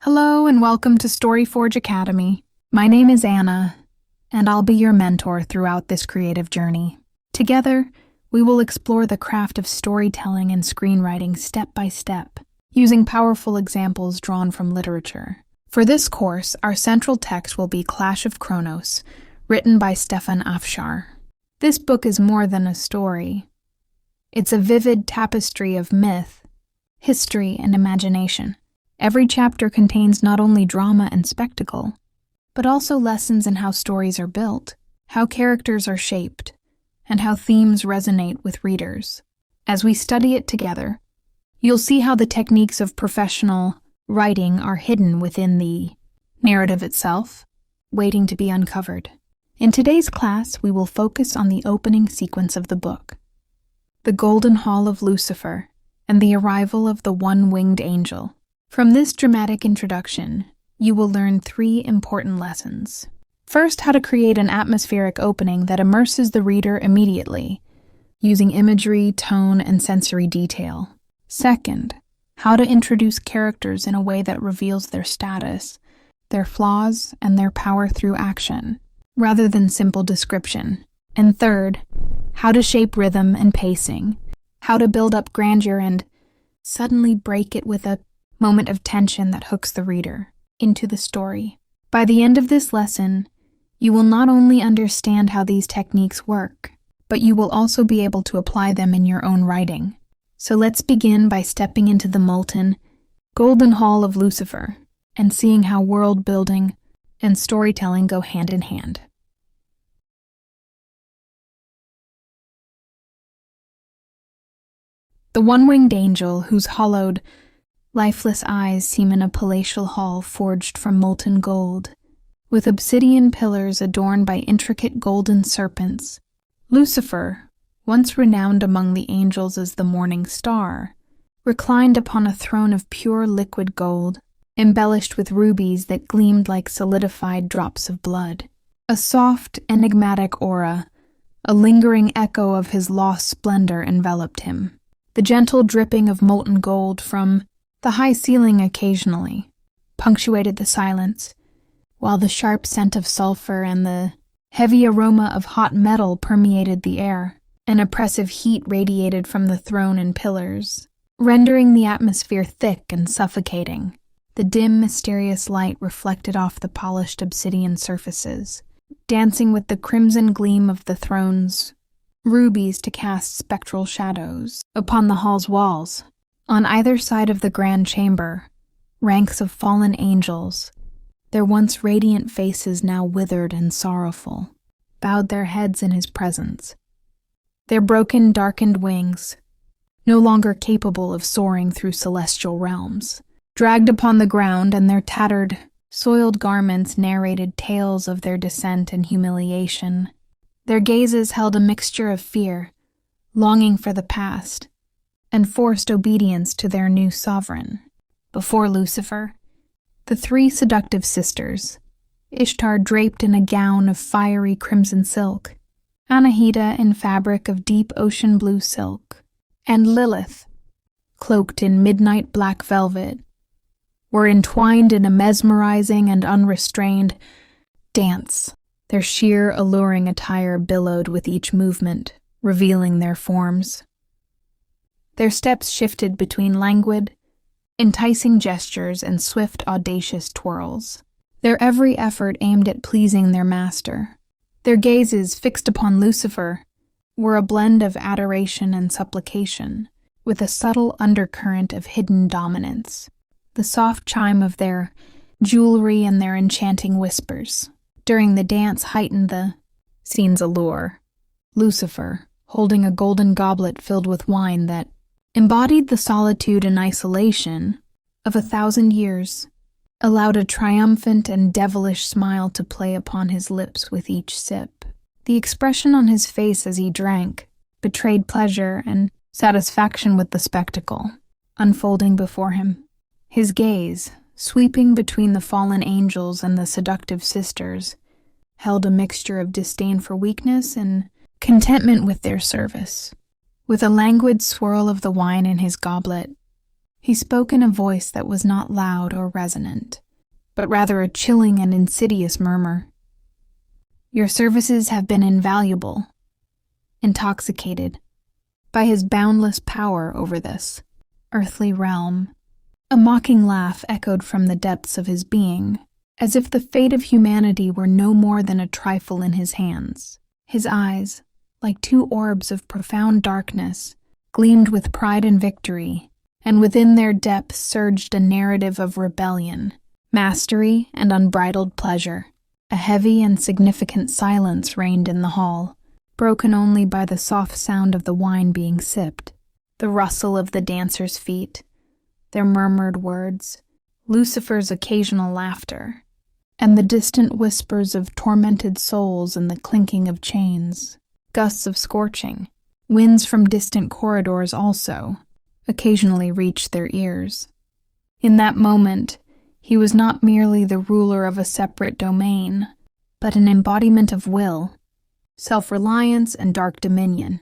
Hello and welcome to StoryForge Academy. My name is Anna, and I'll be your mentor throughout this creative journey. Together, we will explore the craft of storytelling and screenwriting step by step, using powerful examples drawn from literature. For this course, our central text will be Clash of Chronos, written by Stefan Afshar. This book is more than a story. It's a vivid tapestry of myth, history, and imagination. Every chapter contains not only drama and spectacle, but also lessons in how stories are built, how characters are shaped, and how themes resonate with readers. As we study it together, you'll see how the techniques of professional writing are hidden within the narrative itself, waiting to be uncovered. In today's class, we will focus on the opening sequence of the book, the Golden Hall of Lucifer, and the arrival of the one-winged angel. From this dramatic introduction, you will learn 3 important lessons. First, how to create an atmospheric opening that immerses the reader immediately, using imagery, tone, and sensory detail. Second, how to introduce characters in a way that reveals their status, their flaws, and their power through action, rather than simple description. And third, how to shape rhythm and pacing, how to build up grandeur and suddenly break it with a moment of tension that hooks the reader into the story. By the end of this lesson, you will not only understand how these techniques work, but you will also be able to apply them in your own writing. So let's begin by stepping into the molten, golden hall of Lucifer and seeing how world building and storytelling go hand in hand. The one-winged angel, whose hollowed, lifeless eyes seem in a palatial hall forged from molten gold, with obsidian pillars adorned by intricate golden serpents. Lucifer, once renowned among the angels as the morning star, reclined upon a throne of pure liquid gold, embellished with rubies that gleamed like solidified drops of blood. A soft, enigmatic aura, a lingering echo of his lost splendor enveloped him. The gentle dripping of molten gold from the high ceiling occasionally punctuated the silence, while the sharp scent of sulfur and the heavy aroma of hot metal permeated the air. An oppressive heat radiated from the throne and pillars, rendering the atmosphere thick and suffocating. The dim, mysterious light reflected off the polished obsidian surfaces, dancing with the crimson gleam of the throne's rubies to cast spectral shadows upon the hall's walls. On either side of the grand chamber, ranks of fallen angels, their once radiant faces now withered and sorrowful, bowed their heads in his presence. Their broken, darkened wings, no longer capable of soaring through celestial realms, dragged upon the ground, and their tattered, soiled garments narrated tales of their descent and humiliation. Their gazes held a mixture of fear, longing for the past, and forced obedience to their new sovereign. Before Lucifer, the 3 seductive sisters, Ishtar draped in a gown of fiery crimson silk, Anahita in fabric of deep ocean blue silk, and Lilith, cloaked in midnight black velvet, were entwined in a mesmerizing and unrestrained dance. Their sheer, alluring attire billowed with each movement, revealing their forms. Their steps shifted between languid, enticing gestures and swift, audacious twirls, their every effort aimed at pleasing their master. Their gazes, fixed upon Lucifer, were a blend of adoration and supplication, with a subtle undercurrent of hidden dominance. The soft chime of their jewelry and their enchanting whispers during the dance heightened the scene's allure. Lucifer, holding a golden goblet filled with wine that embodied the solitude and isolation of 1,000 years, allowed a triumphant and devilish smile to play upon his lips with each sip. The expression on his face as he drank betrayed pleasure and satisfaction with the spectacle unfolding before him. His gaze, sweeping between the fallen angels and the seductive sisters, held a mixture of disdain for weakness and contentment with their service. With a languid swirl of the wine in his goblet, He spoke in a voice that was not loud or resonant, but rather a chilling and insidious murmur. Your services have been invaluable. Intoxicated by his boundless power over this earthly realm, a mocking laugh echoed from the depths of his being, as if the fate of humanity were no more than a trifle in his hands. His eyes, like two orbs of profound darkness, gleamed with pride and victory, and within their depths surged a narrative of rebellion, mastery, and unbridled pleasure. A heavy and significant silence reigned in the hall, broken only by the soft sound of the wine being sipped, the rustle of the dancers' feet, their murmured words, Lucifer's occasional laughter, and the distant whispers of tormented souls and the clinking of chains. Gusts of scorching, winds from distant corridors also, occasionally reached their ears. In that moment, he was not merely the ruler of a separate domain, but an embodiment of will, self-reliance, and dark dominion.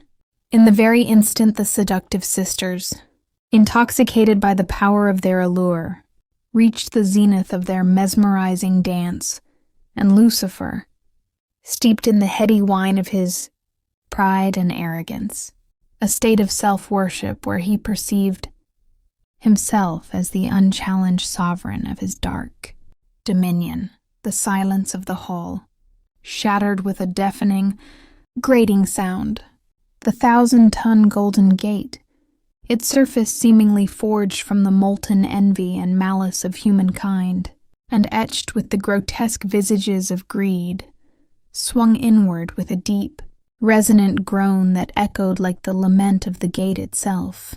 In the very instant the seductive sisters, intoxicated by the power of their allure, reached the zenith of their mesmerizing dance, and Lucifer, steeped in the heady wine of his pride and arrogance, a state of self-worship where he perceived himself as the unchallenged sovereign of his dark dominion. The silence of the hall shattered with a deafening, grating sound. The 1,000-ton golden gate, its surface seemingly forged from the molten envy and malice of humankind, and etched with the grotesque visages of greed, swung inward with a deep, resonant groan that echoed like the lament of the gate itself.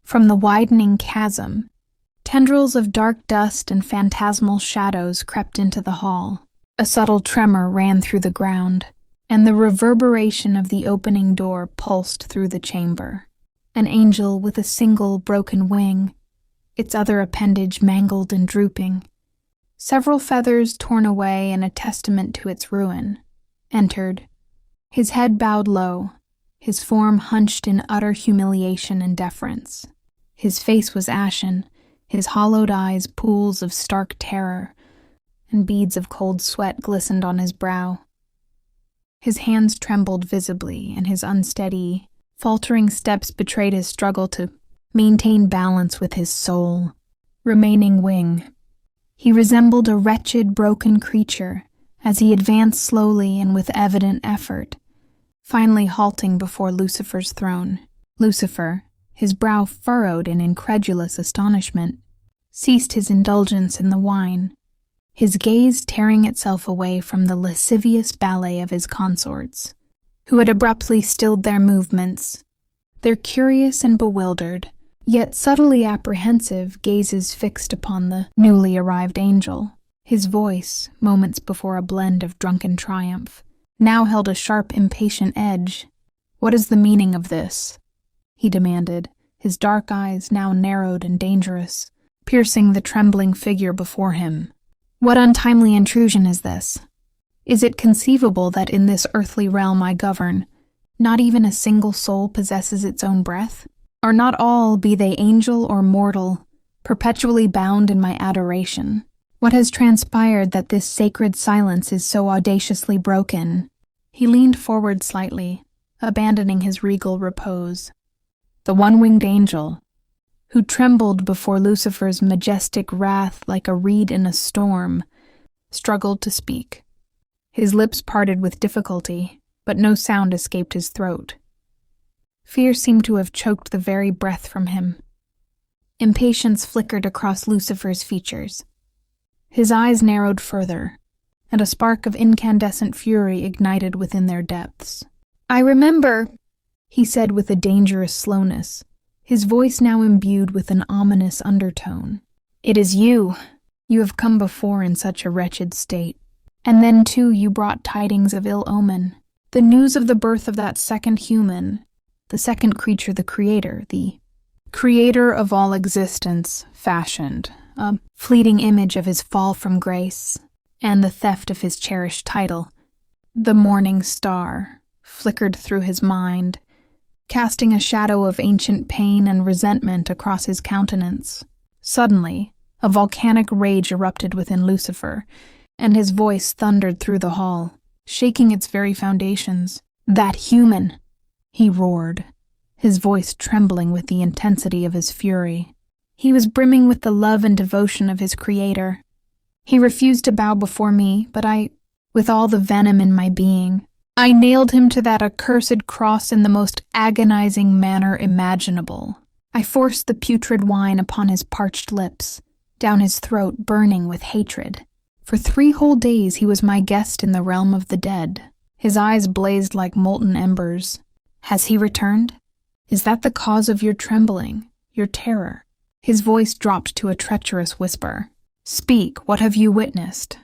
From the widening chasm, tendrils of dark dust and phantasmal shadows crept into the hall. A subtle tremor ran through the ground, and the reverberation of the opening door pulsed through the chamber. An angel with a single broken wing, its other appendage mangled and drooping, several feathers torn away and a testament to its ruin, entered, his head bowed low, his form hunched in utter humiliation and deference. His face was ashen, his hollowed eyes pools of stark terror, and beads of cold sweat glistened on his brow. His hands trembled visibly, and his unsteady, faltering steps betrayed his struggle to maintain balance with his sole remaining wing. He resembled a wretched, broken creature as he advanced slowly and with evident effort, finally halting before Lucifer's throne. Lucifer, his brow furrowed in incredulous astonishment, ceased his indulgence in the wine, his gaze tearing itself away from the lascivious ballet of his consorts, who had abruptly stilled their movements, their curious and bewildered, yet subtly apprehensive gazes fixed upon the newly arrived angel. His voice, moments before a blend of drunken triumph, now held a sharp, impatient edge. "What is the meaning of this?" he demanded, his dark eyes now narrowed and dangerous, piercing the trembling figure before him. "What untimely intrusion is this? Is it conceivable that in this earthly realm I govern, not even a single soul possesses its own breath? Are not all, be they angel or mortal, perpetually bound in my adoration? What has transpired that this sacred silence is so audaciously broken?" He leaned forward slightly, abandoning his regal repose. The one-winged angel, who trembled before Lucifer's majestic wrath like a reed in a storm, struggled to speak. His lips parted with difficulty, but no sound escaped his throat. Fear seemed to have choked the very breath from him. Impatience flickered across Lucifer's features. His eyes narrowed further, and a spark of incandescent fury ignited within their depths. "I remember," he said with a dangerous slowness, his voice now imbued with an ominous undertone. "It is you. You have come before in such a wretched state. And then, too, you brought tidings of ill omen. The news of the birth of that second human, the second creature the creator of all existence, fashioned, a fleeting image of his fall from grace, and the theft of his cherished title. The morning star flickered through his mind, casting a shadow of ancient pain and resentment across his countenance. Suddenly, a volcanic rage erupted within Lucifer, and his voice thundered through the hall, shaking its very foundations. "That human!" he roared, his voice trembling with the intensity of his fury. He was brimming with the love and devotion of his creator. He refused to bow before me, but with all the venom in my being, I nailed him to that accursed cross in the most agonizing manner imaginable. I forced the putrid wine upon his parched lips, down his throat burning with hatred. For 3 whole days he was my guest in the realm of the dead. His eyes blazed like molten embers. Has he returned? Is that the cause of your trembling, your terror? His voice dropped to a treacherous whisper. Speak, what have you witnessed?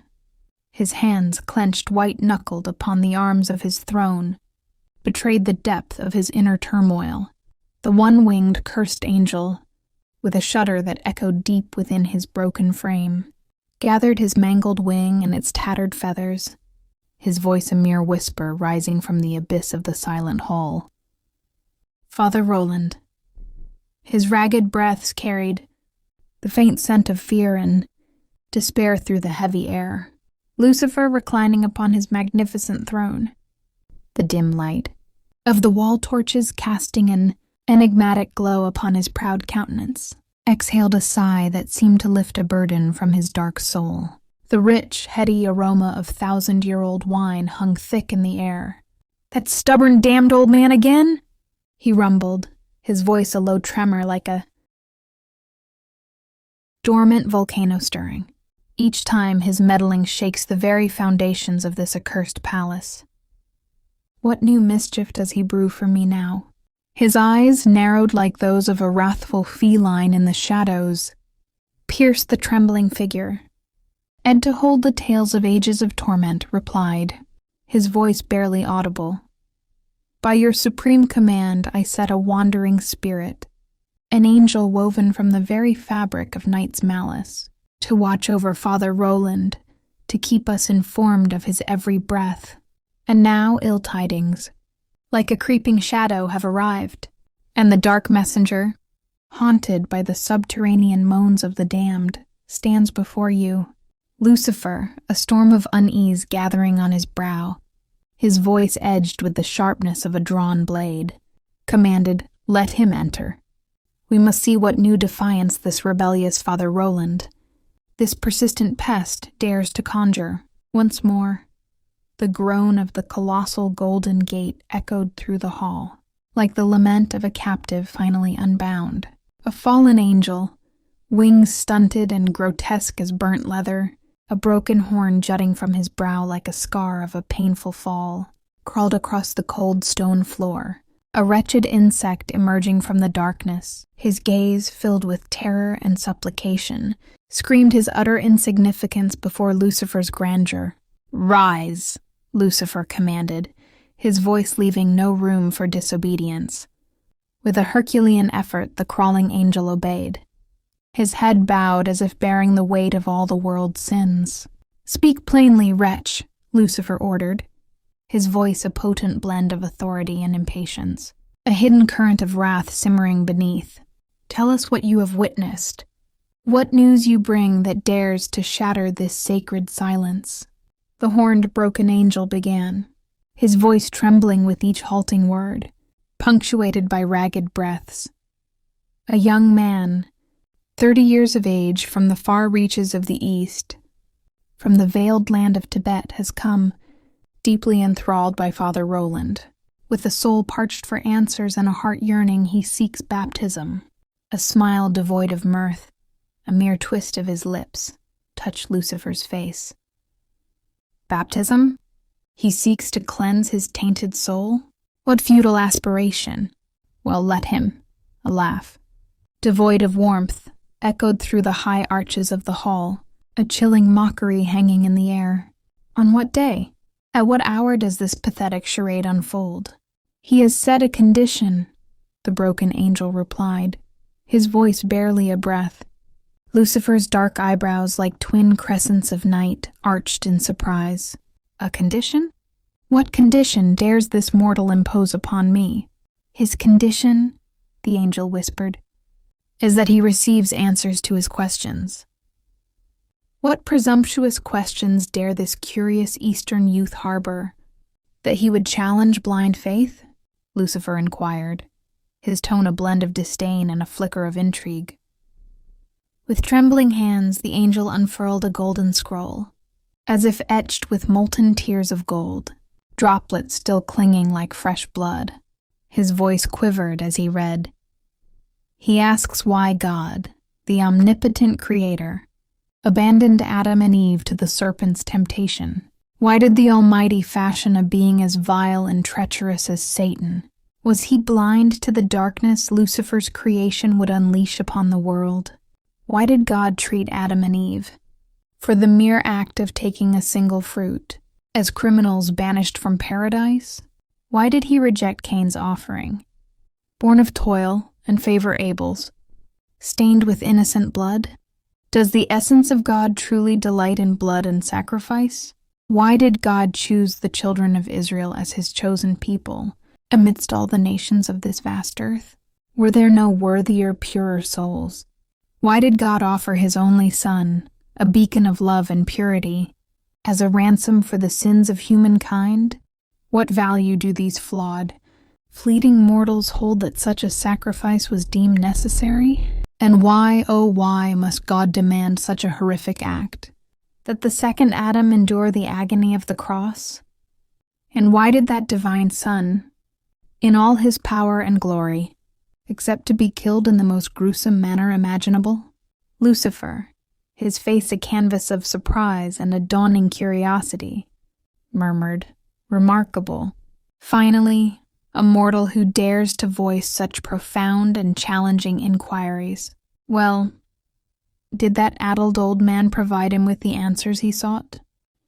His hands, clenched white-knuckled upon the arms of his throne, betrayed the depth of his inner turmoil. The one-winged cursed angel, with a shudder that echoed deep within his broken frame, gathered his mangled wing and its tattered feathers, his voice a mere whisper rising from the abyss of the silent hall. Father Roland. His ragged breaths carried the faint scent of fear and despair through the heavy air. Lucifer reclining upon his magnificent throne, the dim light of the wall torches casting an enigmatic glow upon his proud countenance, exhaled a sigh that seemed to lift a burden from his dark soul. The rich, heady aroma of 1,000-year-old wine hung thick in the air. "That stubborn, damned old man again?" he rumbled, his voice a low tremor like a dormant volcano stirring. Each time his meddling shakes the very foundations of this accursed palace. What new mischief does he brew for me now? His eyes, narrowed like those of a wrathful feline in the shadows, pierced the trembling figure. And to hold the tales of ages of torment, replied, his voice barely audible. By your supreme command I set a wandering spirit, an angel woven from the very fabric of night's malice, to watch over Father Roland, to keep us informed of his every breath. And now ill tidings, like a creeping shadow, have arrived, and the dark messenger, haunted by the subterranean moans of the damned, stands before you. Lucifer, a storm of unease gathering on his brow, his voice edged with the sharpness of a drawn blade, commanded, "Let him enter. We must see what new defiance this rebellious Father Roland, this persistent pest, dares to conjure." Once more, the groan of the colossal golden gate echoed through the hall, like the lament of a captive finally unbound. A fallen angel, wings stunted and grotesque as burnt leather, a broken horn jutting from his brow like a scar of a painful fall, crawled across the cold stone floor, a wretched insect emerging from the darkness, his gaze filled with terror and supplication, screamed his utter insignificance before Lucifer's grandeur. "Rise," Lucifer commanded, his voice leaving no room for disobedience. With a Herculean effort, the crawling angel obeyed, his head bowed as if bearing the weight of all the world's sins. "Speak plainly, wretch," Lucifer ordered, his voice a potent blend of authority and impatience, a hidden current of wrath simmering beneath. "Tell us what you have witnessed, what news you bring that dares to shatter this sacred silence." The horned broken angel began, his voice trembling with each halting word, punctuated by ragged breaths. "A young man, 30 years of age, from the far reaches of the East, from the veiled land of Tibet, has come, deeply enthralled by Father Roland. With a soul parched for answers and a heart yearning, he seeks baptism." A smile devoid of mirth, a mere twist of his lips, touched Lucifer's face. "Baptism? He seeks to cleanse his tainted soul? What futile aspiration? Well, let him." A laugh, devoid of warmth, echoed through the high arches of the hall, a chilling mockery hanging in the air. "On what day? At what hour does this pathetic charade unfold?" "He has set a condition," the broken angel replied, his voice barely a breath. Lucifer's dark eyebrows, like twin crescents of night, arched in surprise. "A condition? What condition dares this mortal impose upon me?" "His condition," the angel whispered, is that he receives answers to his questions. What presumptuous questions dare this curious Eastern youth harbor? That he would challenge blind faith? Lucifer inquired, his tone a blend of disdain and a flicker of intrigue. With trembling hands, the angel unfurled a golden scroll, as if etched with molten tears of gold, droplets still clinging like fresh blood. His voice quivered as he read. He asks why God, the omnipotent creator, abandoned Adam and Eve to the serpent's temptation. Why did the Almighty fashion a being as vile and treacherous as Satan? Was he blind to the darkness Lucifer's creation would unleash upon the world? Why did God treat Adam and Eve, for the mere act of taking a single fruit, as criminals banished from paradise? Why did he reject Cain's offering, born of toil and favor Abel's, stained with innocent blood? Does the essence of God truly delight in blood and sacrifice? Why did God choose the children of Israel as his chosen people amidst all the nations of this vast earth? Were there no worthier, purer souls? Why did God offer his only Son, a beacon of love and purity, as a ransom for the sins of humankind? What value do these flawed, fleeting mortals hold that such a sacrifice was deemed necessary? And why, oh why, must God demand such a horrific act? That the second Adam endure the agony of the cross? And why did that divine Son, in all his power and glory, accept to be killed in the most gruesome manner imaginable? Lucifer, his face a canvas of surprise and a dawning curiosity, murmured, "Remarkable. Finally, a mortal who dares to voice such profound and challenging inquiries. Well, did that addled old man provide him with the answers he sought?"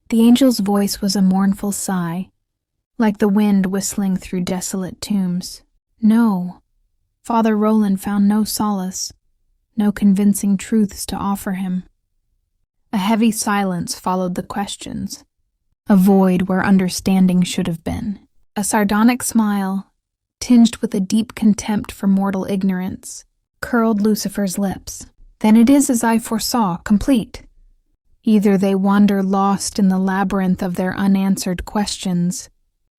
The angel's voice was a mournful sigh, like the wind whistling through desolate tombs. No, Father Roland found no solace, no convincing truths to offer him. A heavy silence followed the questions, a void where understanding should have been. A sardonic smile, tinged with a deep contempt for mortal ignorance, curled Lucifer's lips. Then it is as I foresaw, complete. Either they wander lost in the labyrinth of their unanswered questions,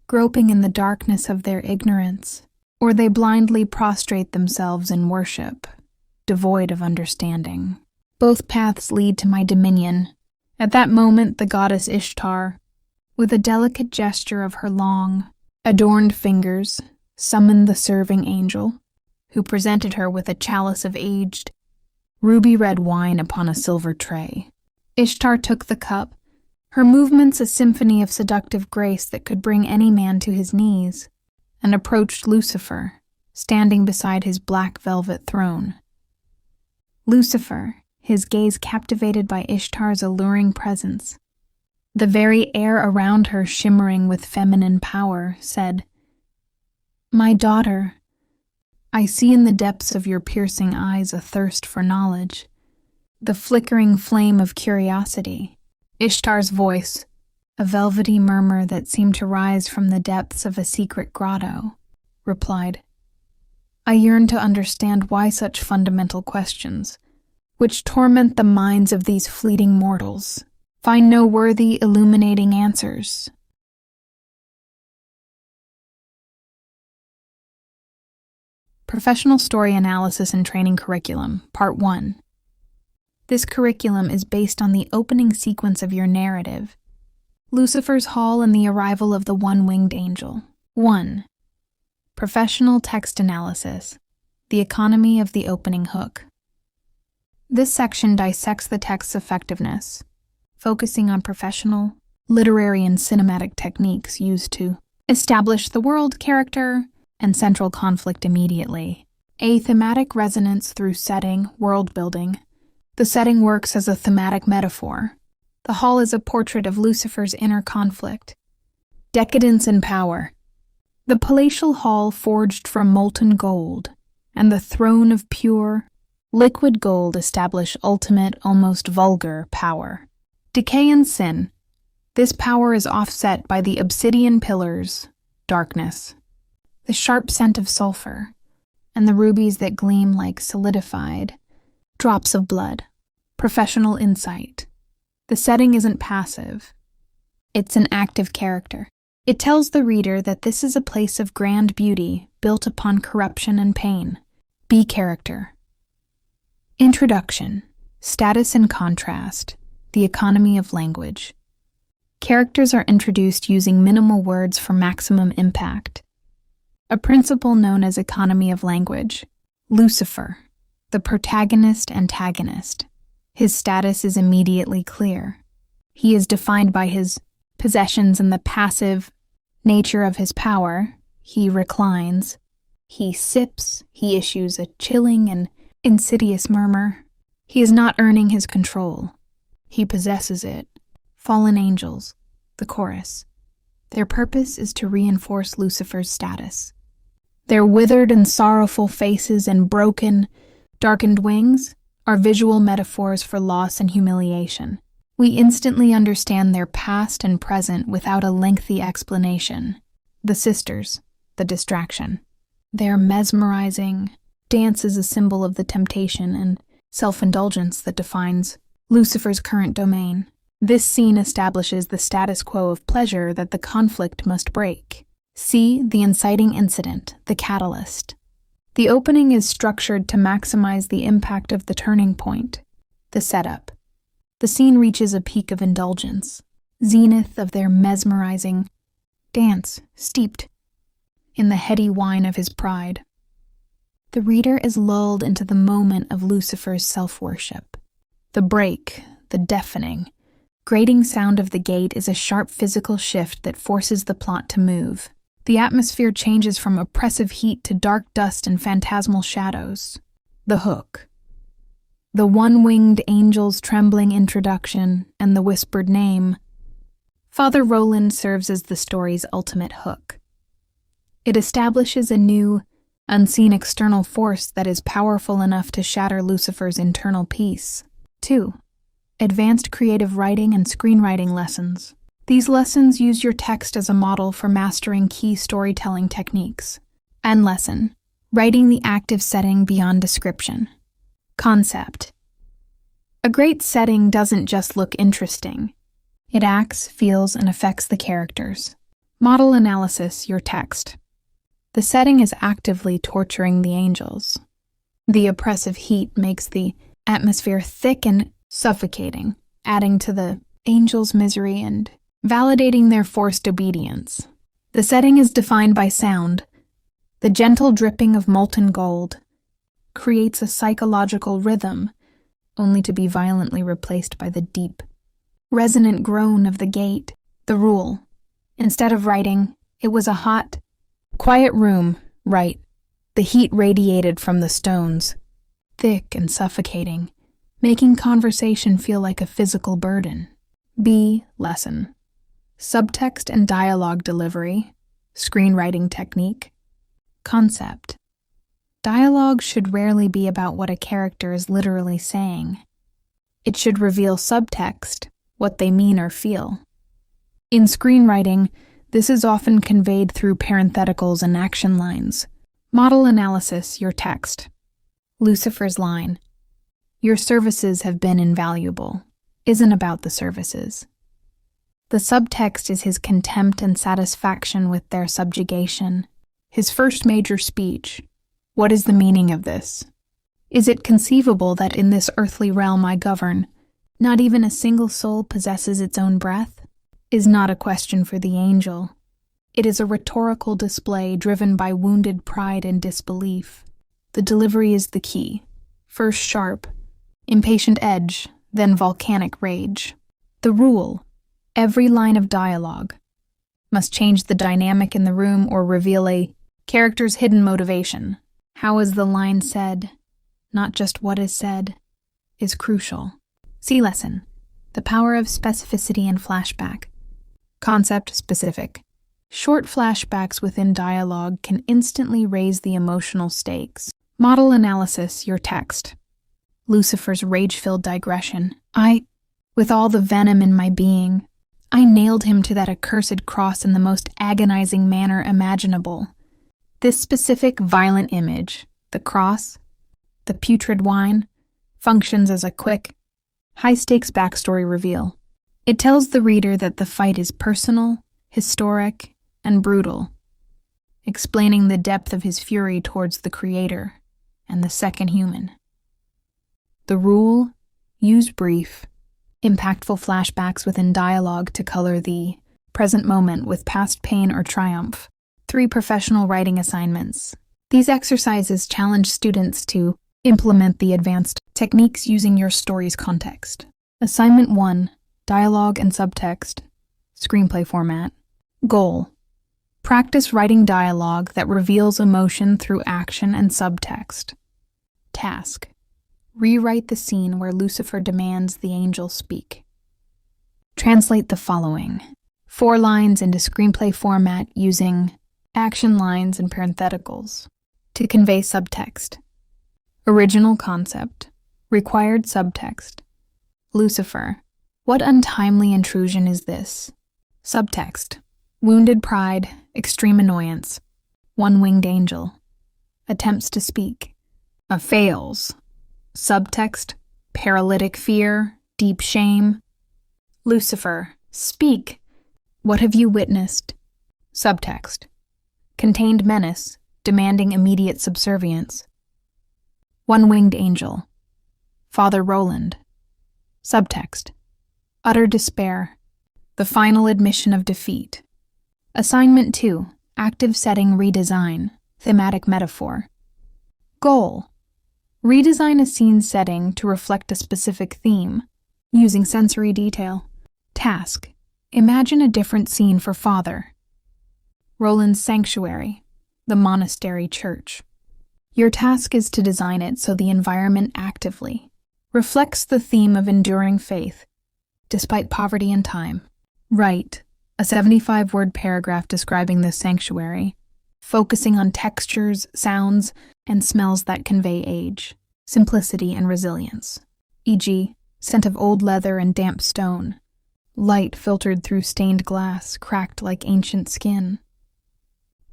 groping in the darkness of their ignorance, or they blindly prostrate themselves in worship, devoid of understanding. Both paths lead to my dominion. At that moment, the goddess Ishtar, with a delicate gesture of her long, adorned fingers, summoned the serving angel, who presented her with a chalice of aged, ruby-red wine upon a silver tray. Ishtar took the cup, her movements a symphony of seductive grace that could bring any man to his knees, and approached Lucifer, standing beside his black velvet throne. Lucifer, his gaze captivated by Ishtar's alluring presence, the very air around her shimmering with feminine power, said, "My daughter, I see in the depths of your piercing eyes a thirst for knowledge, the flickering flame of curiosity." Ishtar's voice, a velvety murmur that seemed to rise from the depths of a secret grotto, replied, "I yearn to understand why such fundamental questions, which torment the minds of these fleeting mortals, find no worthy, illuminating answers." Professional Story Analysis and Training Curriculum, Part 1. This curriculum is based on the opening sequence of your narrative, Lucifer's Hall and the Arrival of the One-Winged Angel. 1. Professional Text Analysis, the Economy of the Opening Hook. This section dissects the text's effectiveness, focusing on professional, literary, and cinematic techniques used to establish the world, character, and central conflict immediately. A thematic resonance through setting, world building. The setting works as a thematic metaphor. The hall is a portrait of Lucifer's inner conflict, decadence and power. The palatial hall forged from molten gold, and the throne of pure, liquid gold establish ultimate, almost vulgar power. Decay and sin. This power is offset by the obsidian pillars, darkness. The sharp scent of sulfur, and the rubies that gleam like solidified drops of blood. Professional insight. The setting isn't passive. It's an active character. It tells the reader that this is a place of grand beauty built upon corruption and pain. B character. Introduction. Status and contrast. The economy of language. Characters are introduced using minimal words for maximum impact. A principle known as economy of language. Lucifer, the protagonist-antagonist. His status is immediately clear. He is defined by his possessions and the passive nature of his power. He reclines. He sips. He issues a chilling and insidious murmur. He is not earning his control. He possesses it. Fallen angels, the chorus. Their purpose is to reinforce Lucifer's status. Their withered and sorrowful faces and broken, darkened wings are visual metaphors for loss and humiliation. We instantly understand their past and present without a lengthy explanation. The sisters, the distraction. Their mesmerizing dance is a symbol of the temptation and self-indulgence that defines Lucifer's current domain. This scene establishes the status quo of pleasure that the conflict must break. See the inciting incident, the catalyst. The opening is structured to maximize the impact of the turning point, the setup. The scene reaches a peak of indulgence, zenith of their mesmerizing dance, steeped in the heady wine of his pride. The reader is lulled into the moment of Lucifer's self-worship. The break, the deafening, grating sound of the gate is a sharp physical shift that forces the plot to move. The atmosphere changes from oppressive heat to dark dust and phantasmal shadows. The hook. The one-winged angel's trembling introduction and the whispered name. Father Roland serves as the story's ultimate hook. It establishes a new, unseen external force that is powerful enough to shatter Lucifer's internal peace. 2. Advanced creative writing and screenwriting lessons. These lessons use your text as a model for mastering key storytelling techniques. And lesson. Writing the active setting beyond description. Concept. A great setting doesn't just look interesting. It acts, feels, and affects the characters. Model analysis, your text. The setting is actively torturing the angels. The oppressive heat makes the atmosphere thick and suffocating, adding to the angels' misery and validating their forced obedience. The setting is defined by sound. The gentle dripping of molten gold creates a psychological rhythm, only to be violently replaced by the deep, resonant groan of the gate. The rule. Instead of writing, it was a hot, quiet room, write. The heat radiated from the stones, thick and suffocating, making conversation feel like a physical burden. B. Lesson. Subtext and dialogue delivery. Screenwriting technique. Concept. Dialogue should rarely be about what a character is literally saying. It should reveal subtext, what they mean or feel. In screenwriting, this is often conveyed through parentheticals and action lines. Model analysis, your text. Lucifer's line. Your services have been invaluable. Isn't about the services. The subtext is his contempt and satisfaction with their subjugation. His first major speech. What is the meaning of this? Is it conceivable that in this earthly realm I govern, not even a single soul possesses its own breath? Is not a question for the angel. It is a rhetorical display driven by wounded pride and disbelief. The delivery is the key. First sharp, impatient edge, then volcanic rage. The rule. Every line of dialogue must change the dynamic in the room or reveal a character's hidden motivation. How is the line said, not just what is said, is crucial. See lesson. The power of specificity and flashback. Concept specific. Short flashbacks within dialogue can instantly raise the emotional stakes. Model analysis, your text. Lucifer's rage-filled digression. With all the venom in my being, I nailed him to that accursed cross in the most agonizing manner imaginable. This specific violent image, The cross, the putrid wine, functions as a quick, high-stakes backstory reveal. It tells the reader that the fight is personal, historic, and brutal, explaining the depth of his fury towards the creator and the second human. The rule: use brief, impactful flashbacks within dialogue to color the present moment with past pain or triumph. 3 professional writing assignments. These exercises challenge students to implement the advanced techniques using your story's context. Assignment 1, dialogue and subtext, screenplay format. Goal: practice writing dialogue that reveals emotion through action and subtext. Task: rewrite the scene where Lucifer demands the angel speak. Translate the following 4 lines into screenplay format using action lines and parentheticals to convey subtext. Original concept. Required subtext. Lucifer: what untimely intrusion is this? Subtext: wounded pride, extreme annoyance. One-winged angel attempts to speak. Fails. Subtext: paralytic fear, deep shame. Lucifer: speak. What have you witnessed? Subtext: contained menace, demanding immediate subservience. One-winged angel. Father Roland. Subtext: utter despair, the final admission of defeat. Assignment 2, active setting redesign, thematic metaphor. Goal: redesign a scene setting to reflect a specific theme, using sensory detail. Task: imagine a different scene for Father Roland's sanctuary, the monastery church. Your task is to design it so the environment actively reflects the theme of enduring faith, despite poverty and time. Write a 75-word paragraph describing this sanctuary, focusing on textures, sounds, and smells that convey age, simplicity, and resilience, e.g., scent of old leather and damp stone, light filtered through stained glass, cracked like ancient skin.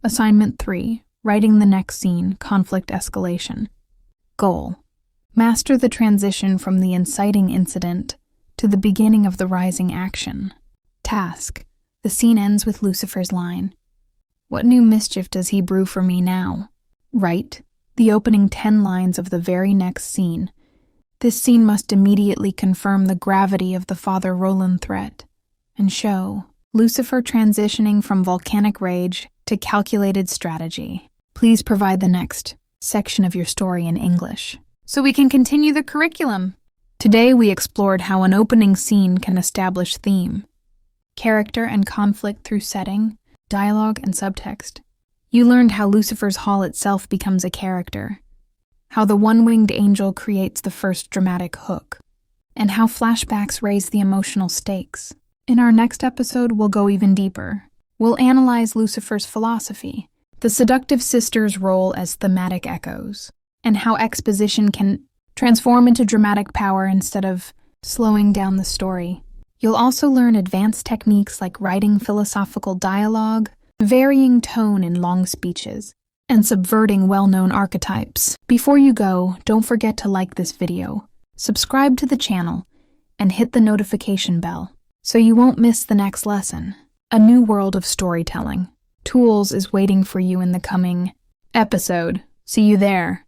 Assignment 3, writing the next scene, conflict escalation. Goal: master the transition from the inciting incident to the beginning of the rising action. Task: the scene ends with Lucifer's line, "What new mischief does he brew for me now?" Write the opening 10 lines of the very next scene. This scene must immediately confirm the gravity of the Father Roland threat and show Lucifer transitioning from volcanic rage to calculated strategy. Please provide the next section of your story in English so we can continue the curriculum. Today we explored how an opening scene can establish theme, character, and conflict through setting, dialogue, and subtext. You learned how Lucifer's hall itself becomes a character, how the one-winged angel creates the first dramatic hook, and how flashbacks raise the emotional stakes. In our next episode, we'll go even deeper. We'll analyze Lucifer's philosophy, the seductive sister's role as thematic echoes, and how exposition can transform into dramatic power instead of slowing down the story. You'll also learn advanced techniques like writing philosophical dialogue, varying tone in long speeches, and subverting well-known archetypes. Before you go, don't forget to like this video, subscribe to the channel, and hit the notification bell so you won't miss the next lesson. A new world of storytelling. Tools is waiting for you in the coming episode. See you there.